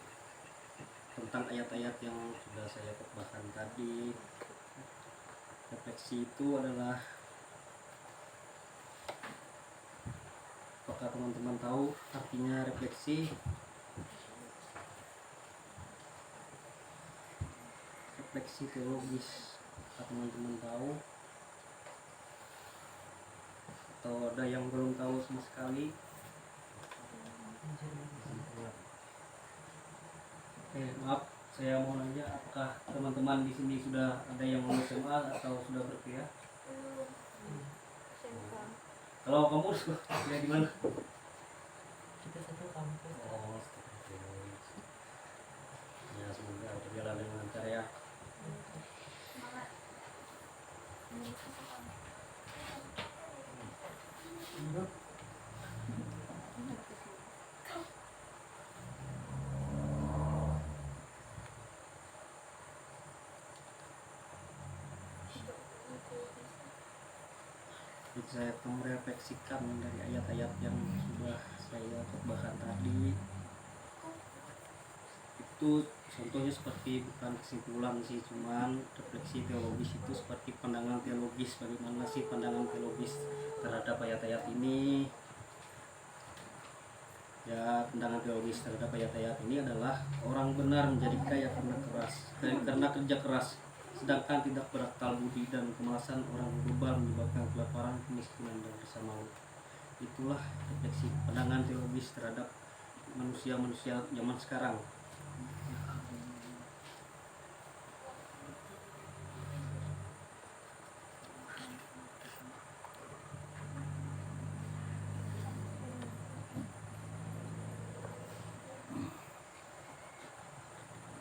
tentang ayat-ayat yang sudah saya khotbahkan tadi. Refleksi itu adalah, apakah teman-teman tahu artinya refleksi? Refleksi teologis, apakah teman-teman tahu? Atau ada yang belum tahu sama sekali? Oke, maaf, saya mau nanya, apakah teman-teman di sini sudah ada yang mau SMA atau sudah berkuliah? Kalau kamu sudah kuliah di mana? Kita satu kampus. Oh, ya, semoga berjalan dengan lancar ya. Saya akan merefleksikan dari ayat-ayat yang sudah saya khotbahkan tadi. Itu contohnya seperti, bukan kesimpulan sih, cuman refleksi teologis itu seperti pandangan teologis. Bagaimana sih pandangan teologis terhadap ayat-ayat ini? Ya, pandangan teologis terhadap ayat-ayat ini adalah orang benar menjadi kaya karena kerja keras, sedangkan tidak berakal budi dan kemalasan orang bebal menyebabkan kelaparan, kemiskinan, dan rasa malu. Itulah refleksi pandangan teologis terhadap manusia zaman sekarang.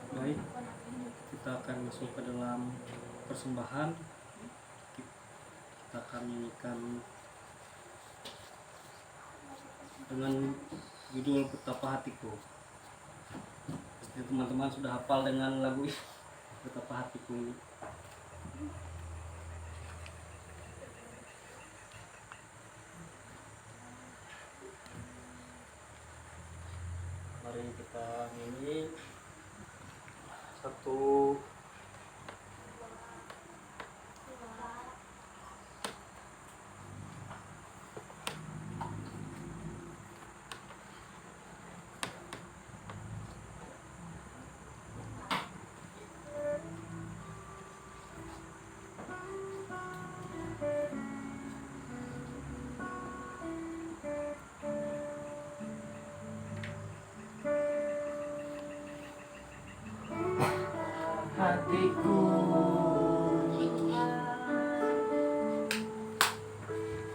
Baik, kita akan masuk ke dalam persembahan. Kita akan nyanyikan dengan judul Betapa Hatiku. Pasti teman-teman sudah hafal dengan lagu ini, Betapa Hatiku ini. Mari kita nyanyi satu. Hatiku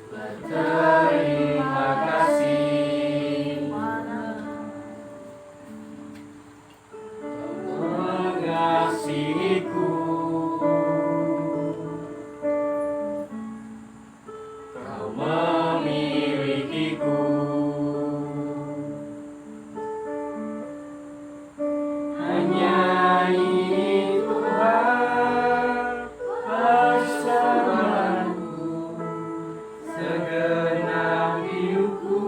berterima kasih mengasihiku, kau memilikiku. Hanya ini Tuhan persembahanku, segenap hidupku,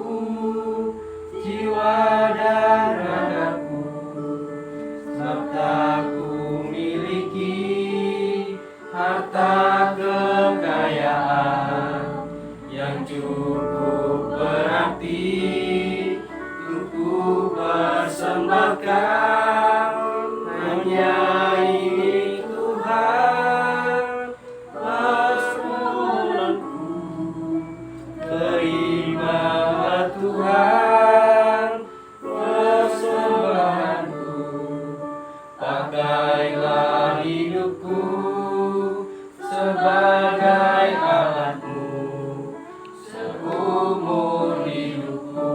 jiwa dan ragaku, sebab tak ku miliki harta kekayaan yang cukup berarti untuk ku persembahkan. Hanya ini Tuhan permohonanku, terima Tuhan persembahanku, pakailah hidupku sebagai alatmu seumur hidupku.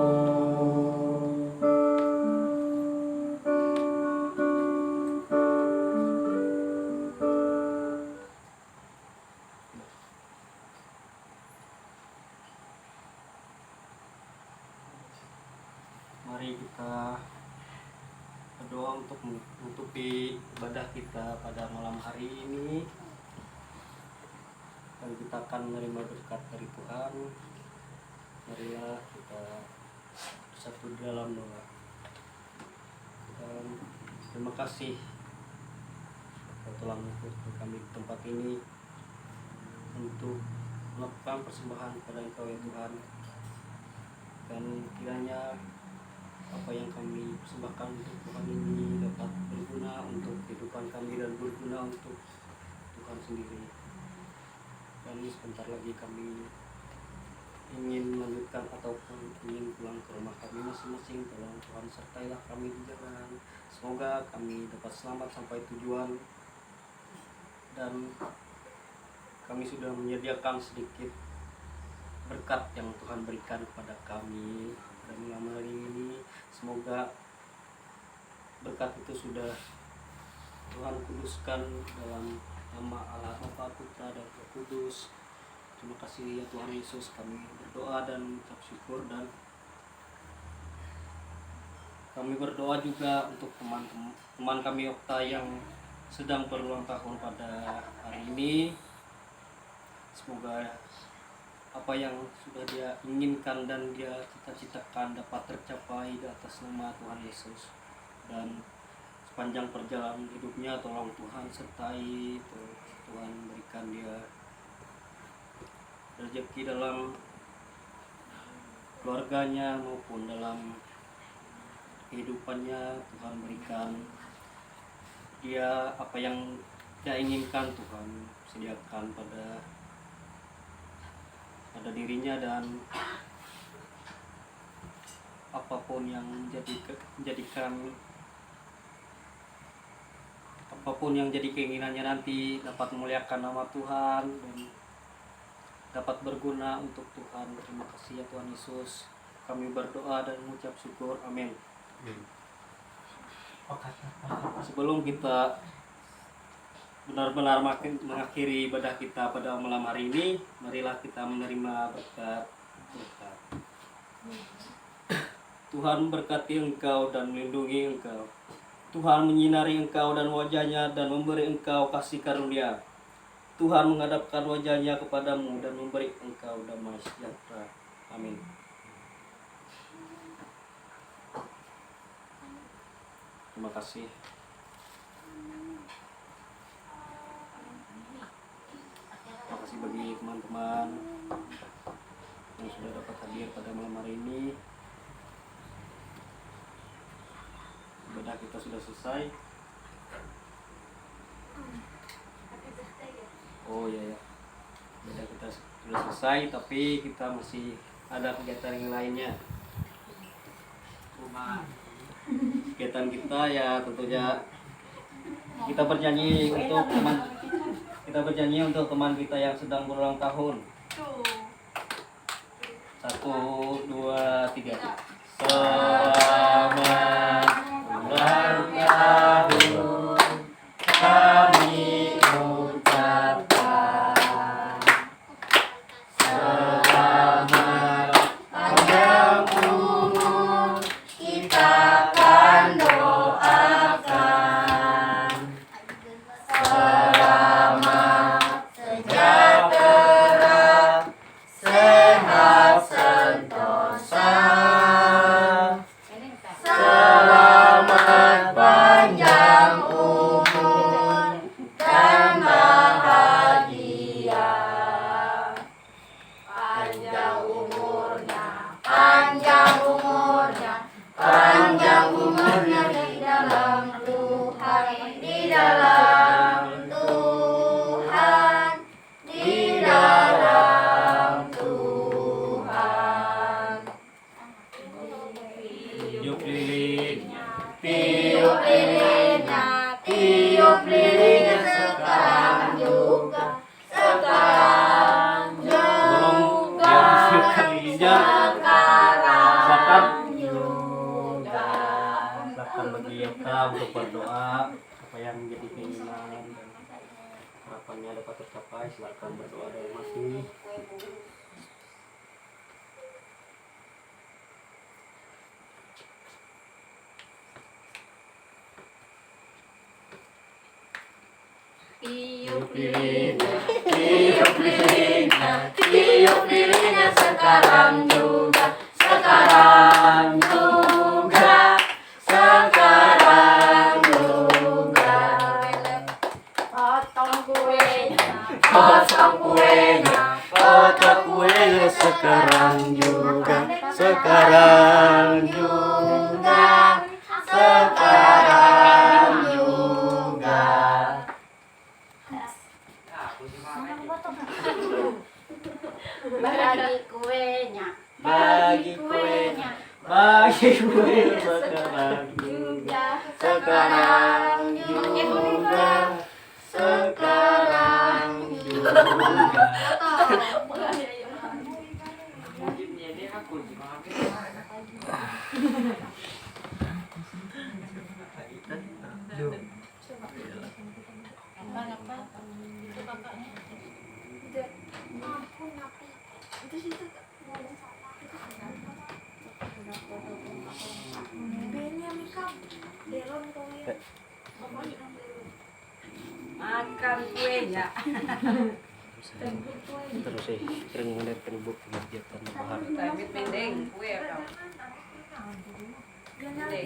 Mari kita berdoa untuk menutupi ibadah kita pada malam hari ini, dan kita akan menerima berkat dari Tuhan. Marilah kita bersatu dalam doa. Dan terima kasih Kau telah mengumpulkan kami di tempat ini untuk melakukan persembahan kepada Engkau ya Tuhan. Dan kiranya apa yang kami persembahkan untuk Tuhan ini dapat berguna untuk kehidupan kami dan berguna untuk Tuhan sendiri. Dan sebentar lagi kami ingin melanjutkan ataupun ingin pulang ke rumah kami masing-masing. Tolong Tuhan sertailah kami di jalan. Semoga kami dapat selamat sampai tujuan. Dan kami sudah menyediakan sedikit berkat yang Tuhan berikan kepada kami dan malam hari ini. Semoga berkat itu sudah Tuhan kuduskan dalam nama Allah Bapa, Putra dan Roh Kudus. Terima kasih ya Tuhan Yesus, kami berdoa dan mengucap syukur. Dan kami berdoa juga untuk teman kami Okta yang sedang berulang tahun pada hari ini. Semoga apa yang sudah dia inginkan dan dia cita-citakan dapat tercapai di atas nama Tuhan Yesus. Dan sepanjang perjalanan hidupnya tolong Tuhan sertai, Tuhan berikan dia rezeki dalam keluarganya maupun dalam kehidupannya. Tuhan berikan dia apa yang dia inginkan, Tuhan sediakan pada dirinya. Dan apapun yang jadi keinginannya nanti dapat memuliakan nama Tuhan dan dapat berguna untuk Tuhan. Terima kasih ya Tuhan Yesus, kami berdoa dan mengucap syukur, amin. Sebelum kita benar-benar mengakhiri ibadah kita pada malam hari ini, marilah kita menerima berkat. Tuhan berkati engkau dan melindungi engkau. Tuhan menyinari engkau dan wajahnya dan memberi engkau kasih karunia. Tuhan menghadapkan wajahnya kepadamu dan memberi engkau damai sejahtera. Amin. Terima kasih. Terima kasih bagi teman-teman yang sudah dapat hadir pada malam hari ini. Ibadah kita sudah selesai. Oh iya ya. Ibadah kita sudah selesai, tapi kita masih ada kegiatan yang lainnya. Kegiatan kita ya tentunya kita bernyanyi untuk teman kita yang sedang berulang tahun. 1, 2, 3. Selamat ulang tahun kami ucapkan. Selamat panjang umur kita akan doakan. Selamat sejahtera, sehat sentosa. Selamat panjang umur dan bahagia. Panjang umurnya, panjang umurnya, panjang umurnya di dalam Tuhan, di dalam Tuhan, di dalam Tuhan. Tiup lilinnya, tiup lilinnya, tiup lilinnya sekarang juga, sekarang juga, sekarang juga. Silakan bagi kita untuk berdoa apa yang menjadi keinginan dan harapannya dapat tercapai. Silakan berdoa dari masing. Tiup lilinnya, tiup lilinnya, tiup lilinnya sekarang juga, sekarang juga, sekarang juga. Potong kuenya, potong kuenya, potong kuenya sekarang juga, sekarang juga, sekarang juga. bagi kuenya, Bagi kuenya, bagi kuenya sekarang juga, sekarang juga, sekarang juga. Itu kakaknya. Makan kuenya. Terus sering mengadakan ibu kegiatan bahan. Tapi pendeng kue kau. Pendeng.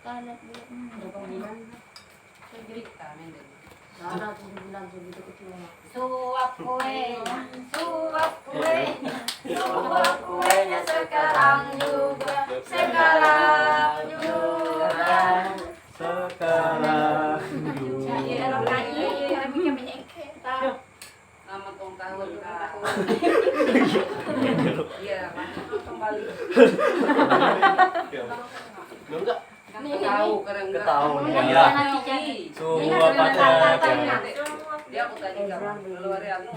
Kalat belum. Cerita pendeng. Suap kuenya, suap kuenya, suap kuenya sekarang juga, sekarang juga. Sekarang Selamat ulang tahun Kak. Iya, kembali. enggak Tahu kadang enggak. Ketahuan, ya. Semua pacar. Dia aku tadi enggak keluar ya anu.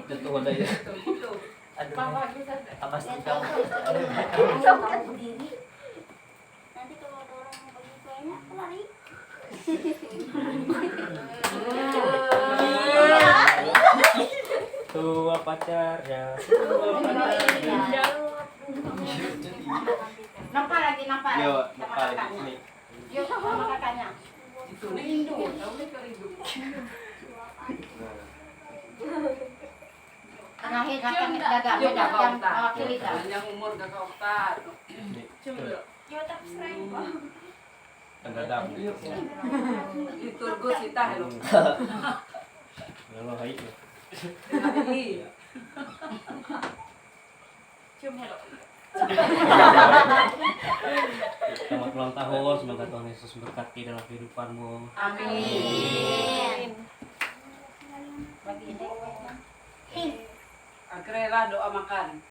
Jatuh ada ya. Apa sih kamu? Nanti kalau ada orang mau bagi kuenya, aku lari. Tua pacarnya. Nampak lagi, nampak lagi. Yo, Sama apa kakaknya. ini? Yuk, sama kakaknya. Itu rindu, tahu nih rindu. Ngahit akan dagang, Yung dagang, kakauta. mawakili ka. Kanyang umur kakauta. Tandadam. Iturgos kita, hello. Halo, hai. Hari. Selamat ulang tahun, semoga Tuhan Yesus berkati dalam kehidupanmu. Amin. Bagi ini. Akhirnya doa makan.